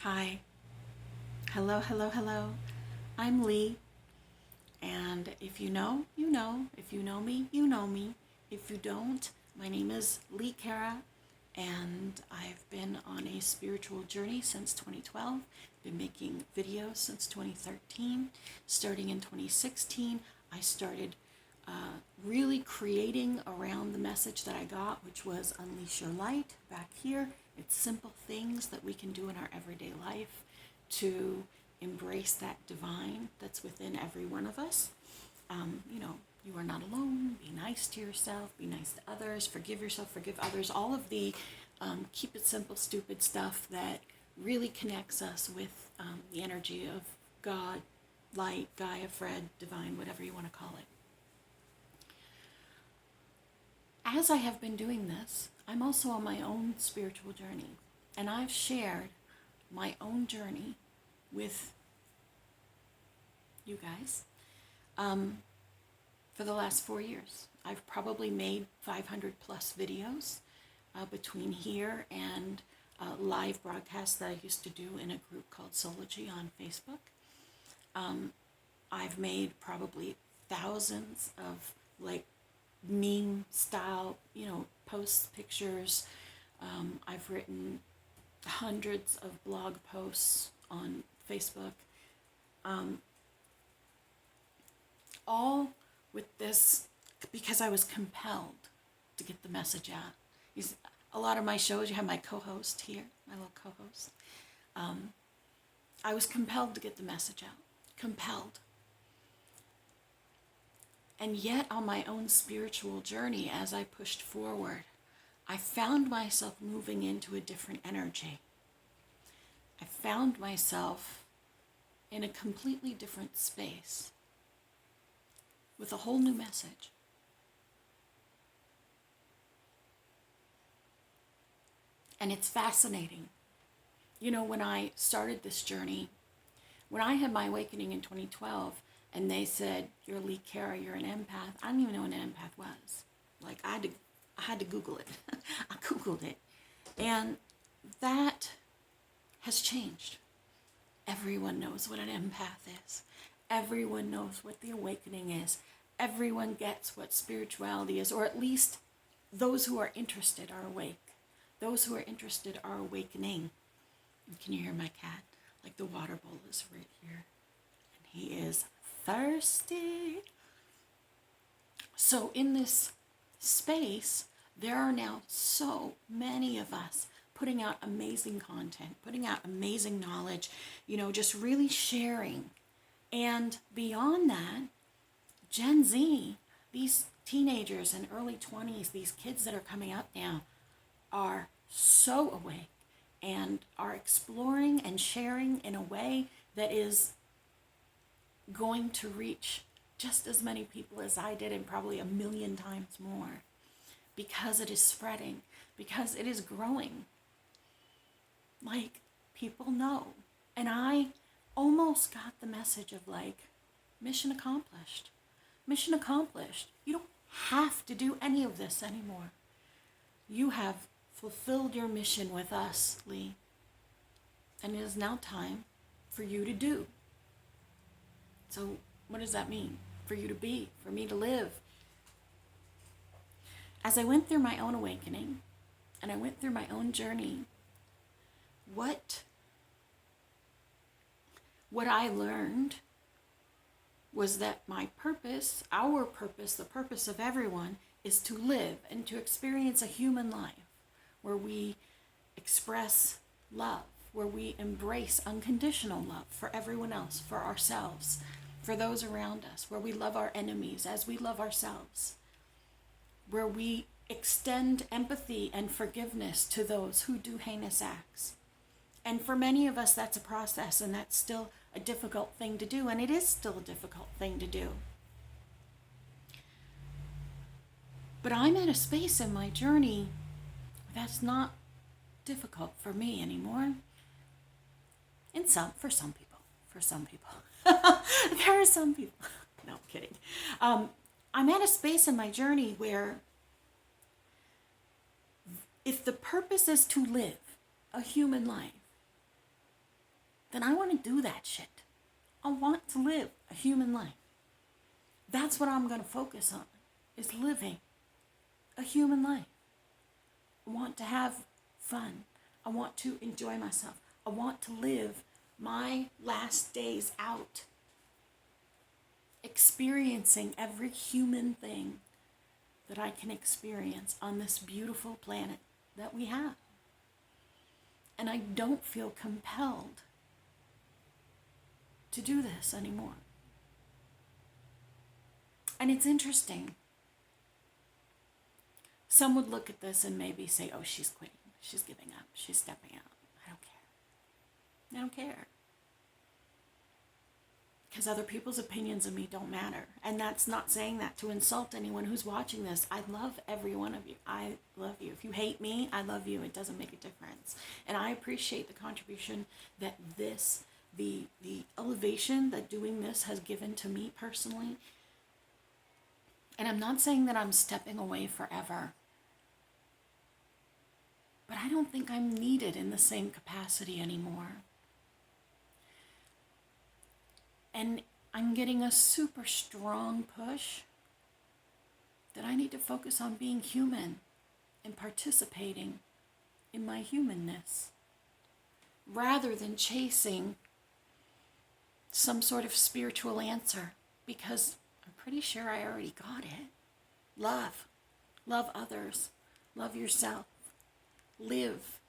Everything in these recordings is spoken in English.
Hi. Hello, hello, hello. I'm Lee. And if you know, you know. If you know me, you know me. If you don't, my name is Lee Kara, and I've been on a spiritual journey since 2012. Been making videos since 2013. Starting in 2016, I started really creating around the message that I got, which was Unleash Your Light back here. It's simple things that we can do in our everyday life to embrace that divine that's within every one of us. You are not alone. Be nice to yourself, be nice to others, forgive yourself, forgive others. All of the keep it simple, stupid stuff that really connects us with the energy of God, light, Gaia, Fred, divine, whatever you want to call it. As I have been doing this, I'm also on my own spiritual journey, and I've shared my own journey with you guys for the last 4 years. I've probably made 500 plus videos between here and live broadcasts that I used to do in a group called Soology on Facebook. I've made probably thousands of meme style, posts, pictures. I've written hundreds of blog posts on Facebook, all with this because I was compelled to get the message out. A lot of my shows, you have my co-host here, my little co-host. I was compelled to get the message out, compelled. And yet on my own spiritual journey, as I pushed forward, I found myself moving into a different energy. I found myself in a completely different space with a whole new message. And it's fascinating. When I started this journey, when I had my awakening in 2012, and they said, "You're Lee Kara, you're an empath," I didn't even know what an empath was. I had to Google it. I Googled it. And that has changed. Everyone knows what an empath is. Everyone knows what the awakening is. Everyone gets what spirituality is, or at least those who are interested are awake. Those who are interested are awakening. And can you hear my cat? The water bowl is right here. And he is thirsty. So in this space, there are now so many of us putting out amazing content, putting out amazing knowledge, just really sharing. And beyond that, Gen Z, these teenagers and early 20s, these kids that are coming up now, are so awake and are exploring and sharing in a way that is going to reach just as many people as I did, and probably 1,000,000 times more, because it is spreading, because it is growing. People know. And I almost got the message of mission accomplished. Mission accomplished. You don't have to do any of this anymore. You have fulfilled your mission with us, Lee. And it is now time for you to do. So what does that mean? For you to be, for me to live. As I went through my own awakening, and I went through my own journey, what I learned was that my purpose, our purpose, the purpose of everyone, is to live and to experience a human life where we express love, where we embrace unconditional love for everyone else, for ourselves, for those around us, where we love our enemies as we love ourselves, where we extend empathy and forgiveness to those who do heinous acts. And for many of us, that's a process, and that's still a difficult thing to do, and it is still a difficult thing to do. But I'm at a space in my journey that's not difficult for me anymore. For some people. There are some people. No, I'm kidding. I'm at a space in my journey where if the purpose is to live a human life, then I want to do that shit. I want to live a human life. That's what I'm going to focus on, is living a human life. I want to have fun. I want to enjoy myself. I want to live my last days out, experiencing every human thing that I can experience on this beautiful planet that we have. And I don't feel compelled to do this anymore. And it's interesting. Some would look at this and maybe say, oh, she's quitting. She's giving up. She's stepping out. I don't care. I don't care. Because other people's opinions of me don't matter. And that's not saying that to insult anyone who's watching this. I love every one of you. I love you. If you hate me, I love you. It doesn't make a difference. And I appreciate the contribution that the elevation that doing this has given to me personally. And I'm not saying that I'm stepping away forever. But I don't think I'm needed in the same capacity anymore. And I'm getting a super strong push that I need to focus on being human and participating in my humanness, rather than chasing some sort of spiritual answer, because I'm pretty sure I already got it. Love. Love others. Love yourself. Live.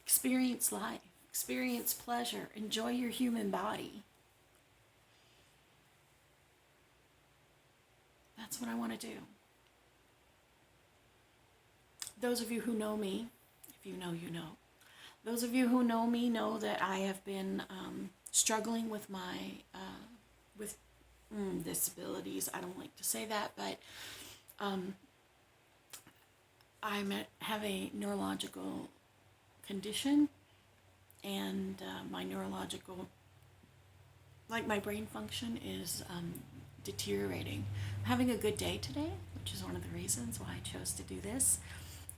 Experience life. Experience pleasure. Enjoy your human body. That's what I want to do. Those of you who know me, if you know, you know. Those of you who know me know that I have been struggling with my disabilities. I don't like to say that, but have a neurological condition, and my neurological, my brain function is deteriorating. I'm having a good day today, which is one of the reasons why I chose to do this.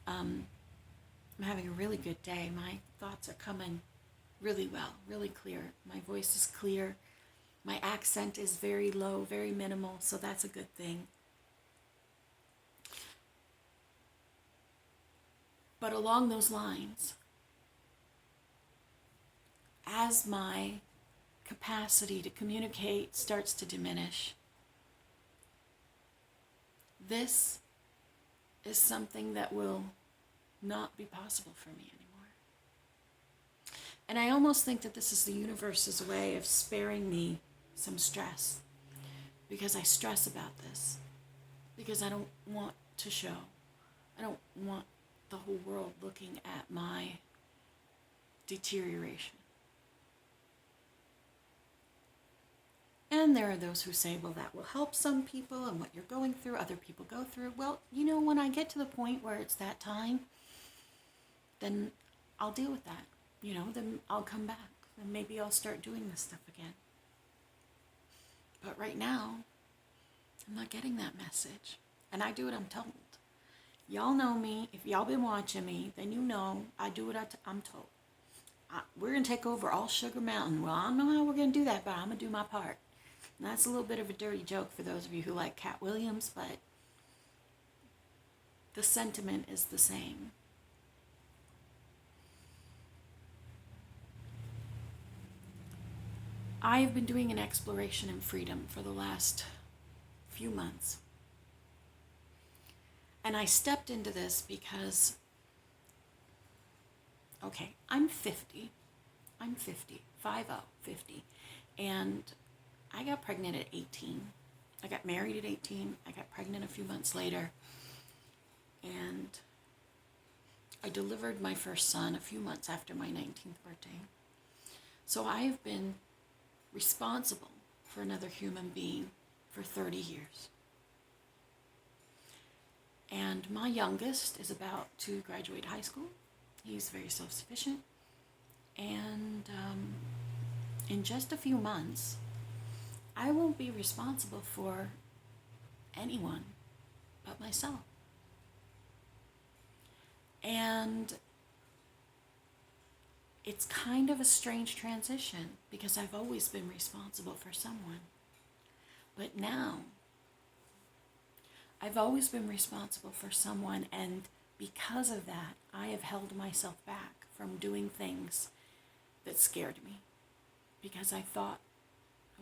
I'm having a really good day. My thoughts are coming really well, really clear. My voice is clear. My accent is very low, very minimal, so that's a good thing. But along those lines, as my capacity to communicate starts to diminish, this is something that will not be possible for me anymore. And I almost think that this is the universe's way of sparing me some stress, because I stress about this, because I don't want to show. I don't want the whole world looking at my deterioration. And there are those who say, well, that will help some people, and what you're going through, other people go through. Well, when I get to the point where it's that time, then I'll deal with that. Then I'll come back. Then maybe I'll start doing this stuff again. But right now, I'm not getting that message. And I do what I'm told. Y'all know me. If y'all been watching me, then you know I do what I'm told. We're going to take over all Sugar Mountain. Well, I don't know how we're going to do that, but I'm going to do my part. And that's a little bit of a dirty joke for those of you who like Cat Williams, but the sentiment is the same. I have been doing an exploration in freedom for the last few months. And I stepped into this because, okay, I'm 50. 50. And I got pregnant at 18. I got married at 18. I got pregnant a few months later. And I delivered my first son a few months after my 19th birthday. So I have been responsible for another human being for 30 years. And my youngest is about to graduate high school. He's very self-sufficient. And in just a few months, I won't be responsible for anyone but myself. And it's kind of a strange transition because I've always been responsible for someone. But now, I've always been responsible for someone, and because of that, I have held myself back from doing things that scared me because I thought,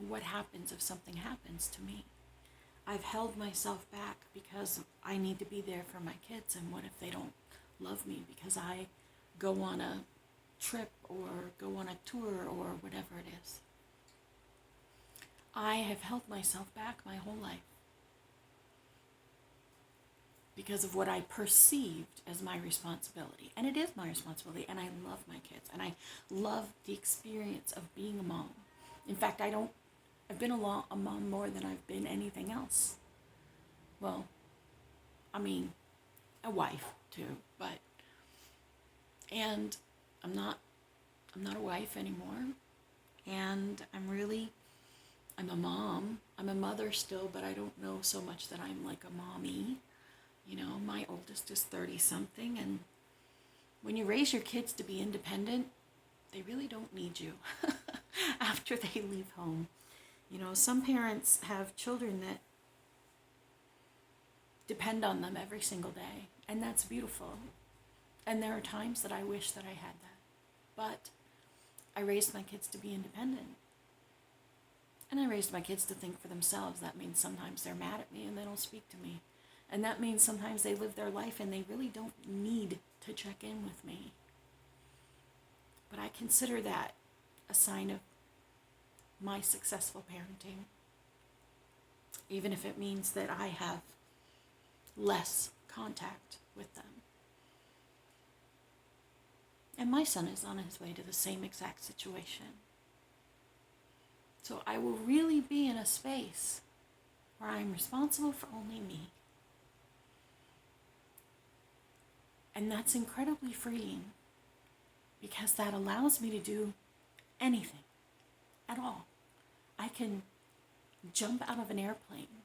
what happens if something happens to me? I've held myself back because I need to be there for my kids, and what if they don't love me because I go on a trip or go on a tour or whatever it is? I have held myself back my whole life because of what I perceived as my responsibility. And it is my responsibility, and I love my kids, and I love the experience of being a mom. In fact, I've been a mom more than I've been anything else. Well, I mean, a wife too, and I'm not a wife anymore, and I'm a mom. I'm a mother still, but I don't know so much that I'm like a mommy. My oldest is 30-something, and when you raise your kids to be independent, they really don't need you after they leave home. Some parents have children that depend on them every single day, and that's beautiful. And there are times that I wish that I had that. But I raised my kids to be independent. And I raised my kids to think for themselves. That means sometimes they're mad at me and they don't speak to me. And that means sometimes they live their life and they really don't need to check in with me. But I consider that a sign of my successful parenting, even if it means that I have less contact with them. And my son is on his way to the same exact situation. So I will really be in a space where I'm responsible for only me. And that's incredibly freeing because that allows me to do anything at all. I can jump out of an airplane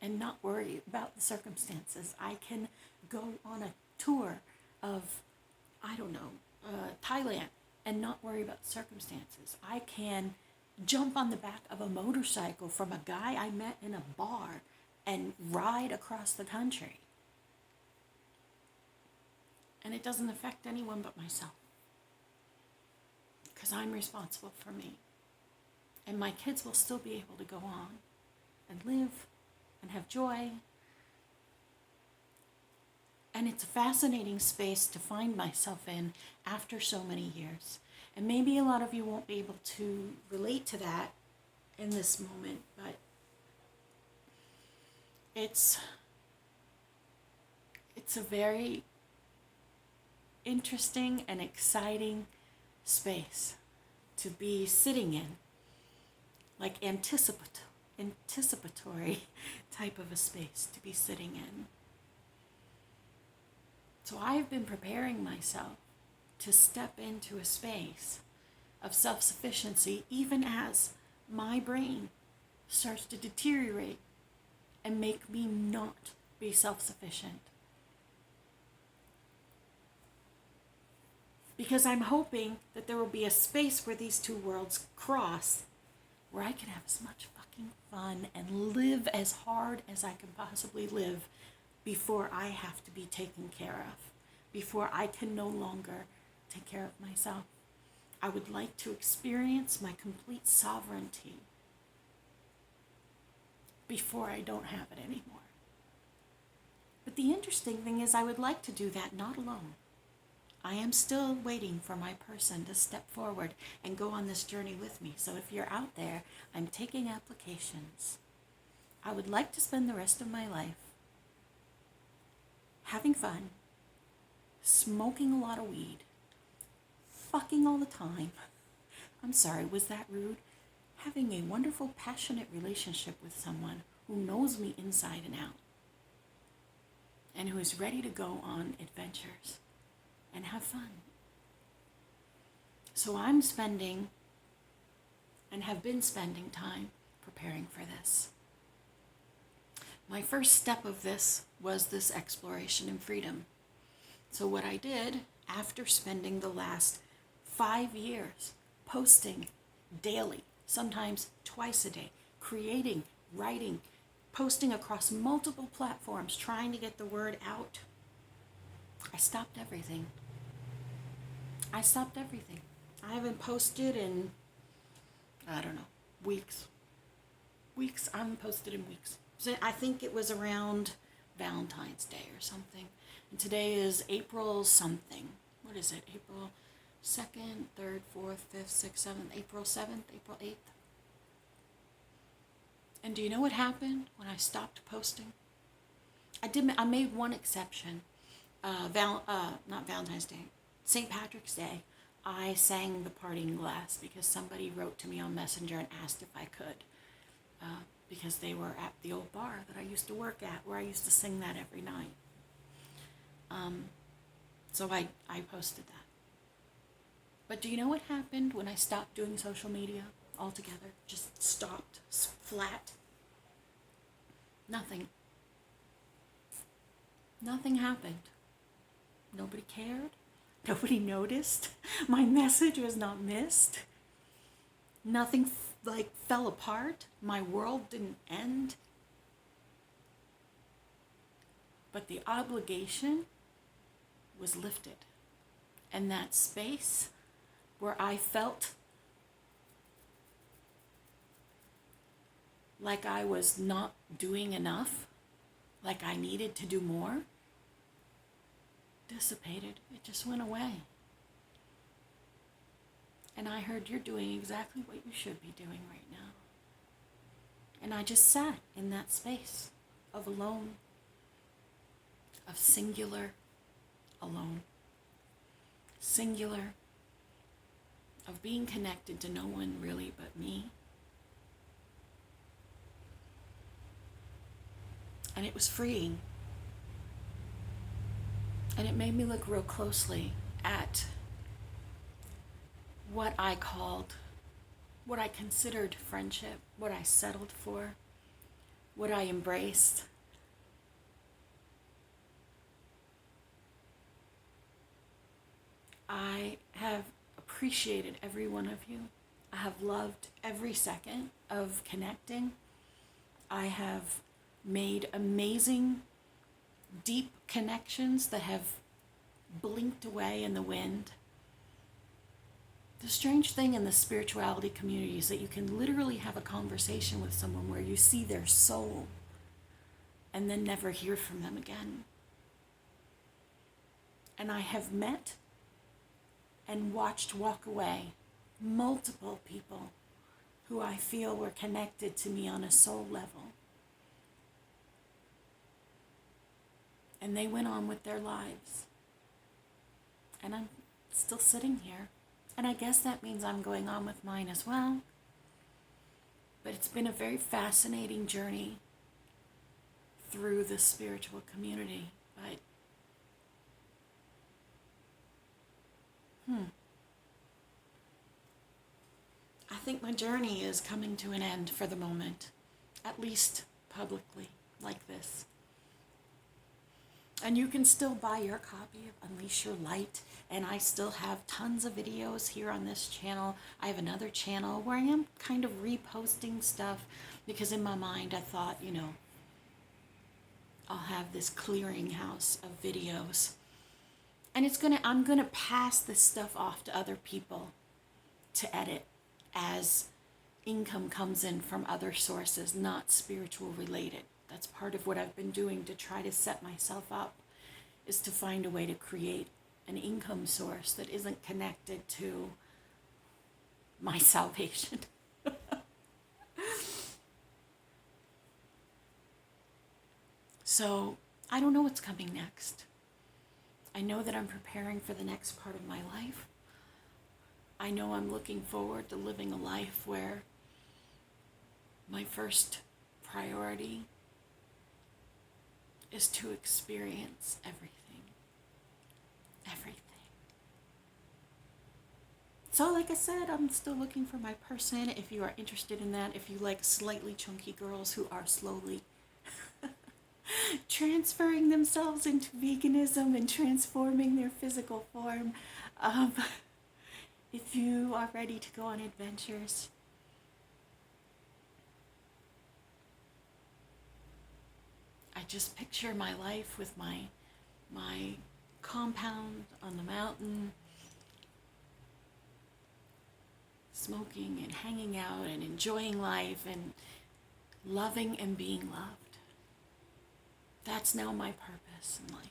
and not worry about the circumstances. I can go on a tour of, Thailand and not worry about the circumstances. I can jump on the back of a motorcycle from a guy I met in a bar and ride across the country. And it doesn't affect anyone but myself because I'm responsible for me. And my kids will still be able to go on and live and have joy. And it's a fascinating space to find myself in after so many years. And maybe a lot of you won't be able to relate to that in this moment, but it's a very interesting and exciting space to be sitting in, like anticipatory type of a space to be sitting in. So I've been preparing myself to step into a space of self-sufficiency even as my brain starts to deteriorate and make me not be self-sufficient. Because I'm hoping that there will be a space where these two worlds cross, where I can have as much fucking fun and live as hard as I can possibly live before I have to be taken care of, before I can no longer take care of myself. I would like to experience my complete sovereignty before I don't have it anymore. But the interesting thing is I would like to do that not alone. I am still waiting for my person to step forward and go on this journey with me. So if you're out there, I'm taking applications. I would like to spend the rest of my life having fun, smoking a lot of weed, fucking all the time. I'm sorry, was that rude? Having a wonderful, passionate relationship with someone who knows me inside and out and who is ready to go on adventures and have fun. So I'm spending and have been spending time preparing for this. My first step of this was this exploration in freedom. So what I did after spending the last 5 years, posting daily, sometimes twice a day, creating, writing, posting across multiple platforms, trying to get the word out. I stopped everything. I haven't posted in, I don't know, weeks. I haven't posted in weeks. So I think it was around Valentine's Day or something. And today is April something. What is it? April 2nd, 3rd, 4th, 5th, 6th, 7th, April 7th, April 8th. And do you know what happened when I stopped posting? I made one exception. Not Valentine's Day, St. Patrick's Day. I sang The Parting Glass because somebody wrote to me on Messenger and asked if I could. Because they were at the old bar that I used to work at, where I used to sing that every night. So I posted that. But do you know what happened when I stopped doing social media altogether? Just stopped, flat. Nothing. Nothing happened. Nobody cared. Nobody noticed. My message was not missed. Nothing fell apart. My world didn't end. But the obligation was lifted. And that space where I felt like I was not doing enough, like I needed to do more, dissipated. It just went away. And I heard you're doing exactly what you should be doing right now. And I just sat in that space of alone, of singular alone, singular, of being connected to no one really but me. And it was freeing. And it made me look real closely at what I considered friendship, what I settled for, what I embraced. I have appreciated every one of you. I have loved every second of connecting. I have made amazing, deep connections that have blinked away in the wind. The strange thing in the spirituality community is that you can literally have a conversation with someone where you see their soul and then never hear from them again. And I have met and watched walk away multiple people who I feel were connected to me on a soul level. And they went on with their lives. And I'm still sitting here. And I guess that means I'm going on with mine as well. But it's been a very fascinating journey through the spiritual community. But I think my journey is coming to an end for the moment, at least publicly, like this. And you can still buy your copy of Unleash Your Light, and I still have tons of videos here on this channel. I have another channel where I am kind of reposting stuff because in my mind I thought, I'll have this clearinghouse of videos. And I'm gonna pass this stuff off to other people to edit as income comes in from other sources, not spiritual related. That's part of what I've been doing to try to set myself up, is to find a way to create an income source that isn't connected to my salvation. So I don't know what's coming next. I know that I'm preparing for the next part of my life. I know I'm looking forward to living a life where my first priority is to experience everything. Everything. So like I said, I'm still looking for my person. If you are interested in that, if you like slightly chunky girls who are slowly transferring themselves into veganism and transforming their physical form, If you are ready to go on adventures, I just picture my life with my compound on the mountain, smoking and hanging out and enjoying life and loving and being loved. That's now my purpose in life.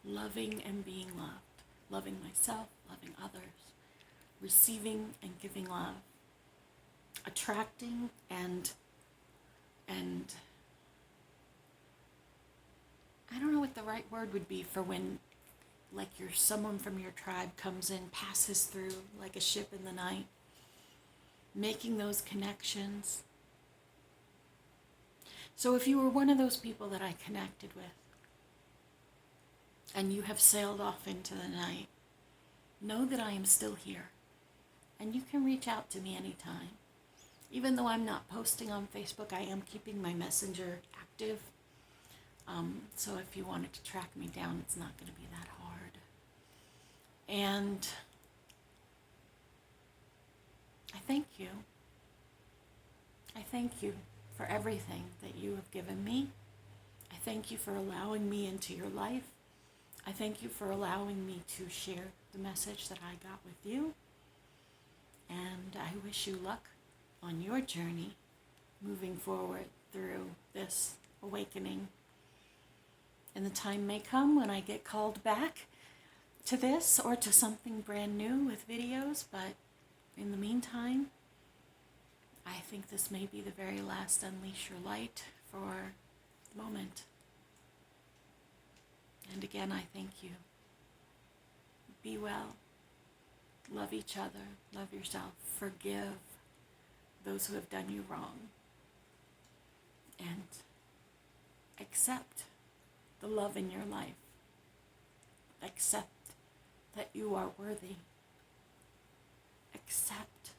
Loving and being loved. Loving myself, loving others, receiving and giving love. Attracting and I don't know what the right word would be for when like someone from your tribe comes in, passes through like a ship in the night. Making those connections. So if you were one of those people that I connected with and you have sailed off into the night, know that I am still here and you can reach out to me anytime. Even though I'm not posting on Facebook, I am keeping my messenger active. So if you wanted to track me down, it's not going to be that hard. And I thank you. I thank you for everything that you have given me. I thank you for allowing me into your life. I thank you for allowing me to share the message that I got with you. And I wish you luck on your journey moving forward through this awakening. And the time may come when I get called back to this or to something brand new with videos, but in the meantime, I think this may be the very last Unleash Your Light for the moment. And again, I thank you. Be well. Love each other. Love yourself. Forgive those who have done you wrong. And accept the love in your life. Accept that you are worthy. Accept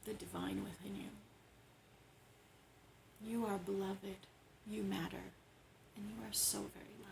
the divine within you. You are beloved. You matter. And you are so very loved.